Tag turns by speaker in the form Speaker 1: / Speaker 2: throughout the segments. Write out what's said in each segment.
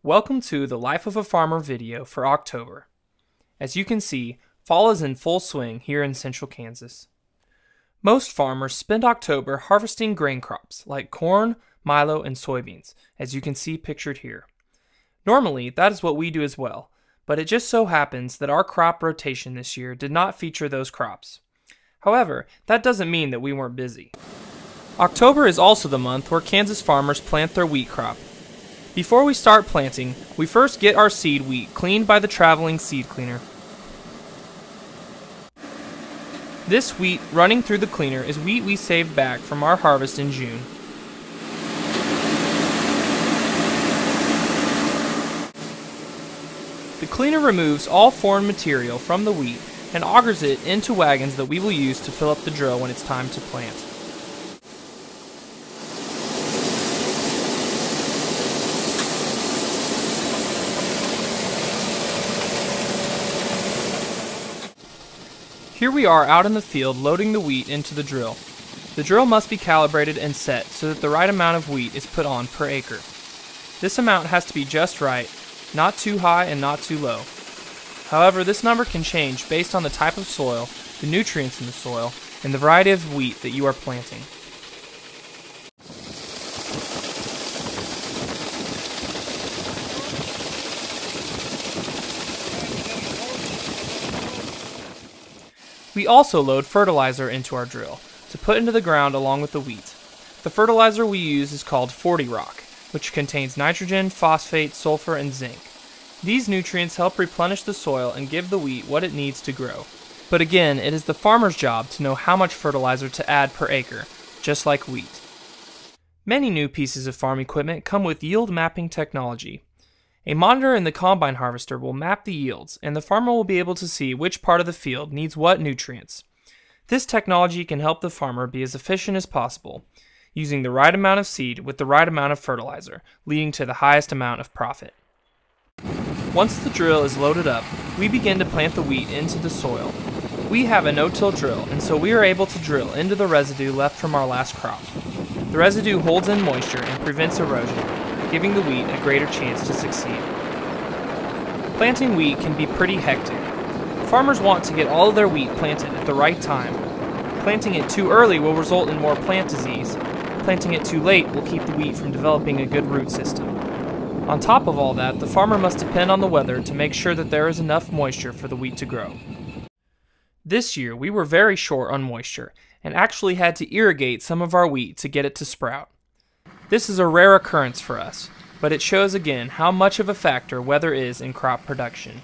Speaker 1: Welcome to the Life of a Farmer video for October. As you can see, fall is in full swing here in central Kansas. Most farmers spend October harvesting grain crops like corn, milo, and soybeans, as you can see pictured here. Normally, that is what we do as well, but it just so happens that our crop rotation this year did not feature those crops. However, that doesn't mean that we weren't busy. October is also the month where Kansas farmers plant their wheat crop. Before we start planting, we first get our seed wheat cleaned by the traveling seed cleaner. This wheat running through the cleaner is wheat we saved back from our harvest in June. The cleaner removes all foreign material from the wheat and augers it into wagons that we will use to fill up the drill when it's time to plant. Here we are out in the field loading the wheat into the drill. The drill must be calibrated and set so that the right amount of wheat is put on per acre. This amount has to be just right, not too high and not too low. However, this number can change based on the type of soil, the nutrients in the soil, and the variety of wheat that you are planting. We also load fertilizer into our drill to put into the ground along with the wheat. The fertilizer we use is called 40 Rock, which contains nitrogen, phosphate, sulfur, and zinc. These nutrients help replenish the soil and give the wheat what it needs to grow. But again, it is the farmer's job to know how much fertilizer to add per acre, just like wheat. Many new pieces of farm equipment come with yield mapping technology. A monitor in the combine harvester will map the yields, and the farmer will be able to see which part of the field needs what nutrients. This technology can help the farmer be as efficient as possible, using the right amount of seed with the right amount of fertilizer, leading to the highest amount of profit. Once the drill is loaded up, we begin to plant the wheat into the soil. We have a no-till drill, and so we are able to drill into the residue left from our last crop. The residue holds in moisture and prevents erosion, giving the wheat a greater chance to succeed. Planting wheat can be pretty hectic. Farmers want to get all of their wheat planted at the right time. Planting it too early will result in more plant disease. Planting it too late will keep the wheat from developing a good root system. On top of all that, the farmer must depend on the weather to make sure that there is enough moisture for the wheat to grow. This year, we were very short on moisture and actually had to irrigate some of our wheat to get it to sprout. This is a rare occurrence for us, but it shows again how much of a factor weather is in crop production.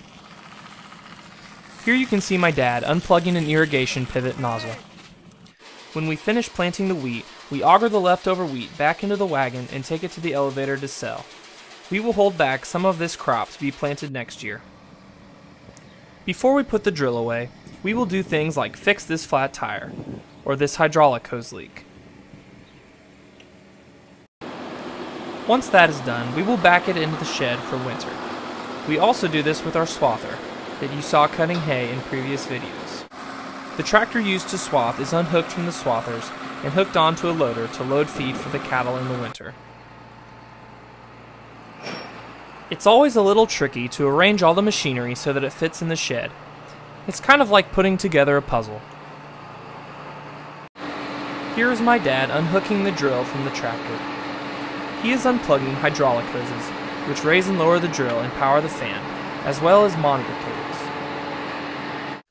Speaker 1: Here you can see my dad unplugging an irrigation pivot nozzle. When we finish planting the wheat, we auger the leftover wheat back into the wagon and take it to the elevator to sell. We will hold back some of this crop to be planted next year. Before we put the drill away, we will do things like fix this flat tire, or this hydraulic hose leak. Once that is done, we will back it into the shed for winter. We also do this with our swather that you saw cutting hay in previous videos. The tractor used to swath is unhooked from the swathers and hooked onto a loader to load feed for the cattle in the winter. It's always a little tricky to arrange all the machinery so that it fits in the shed. It's kind of like putting together a puzzle. Here is my dad unhooking the drill from the tractor. He is unplugging hydraulic hoses, which raise and lower the drill and power the fan, as well as monitor cables.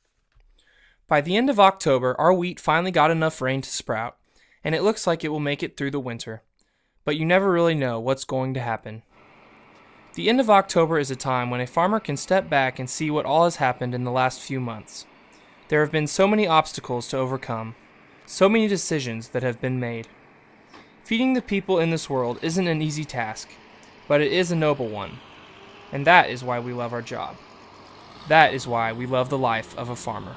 Speaker 1: By the end of October, our wheat finally got enough rain to sprout, and it looks like it will make it through the winter. But you never really know what's going to happen. The end of October is a time when a farmer can step back and see what all has happened in the last few months. There have been so many obstacles to overcome, so many decisions that have been made. Feeding the people in this world isn't an easy task, but it is a noble one. And that is why we love our job. That is why we love the life of a farmer.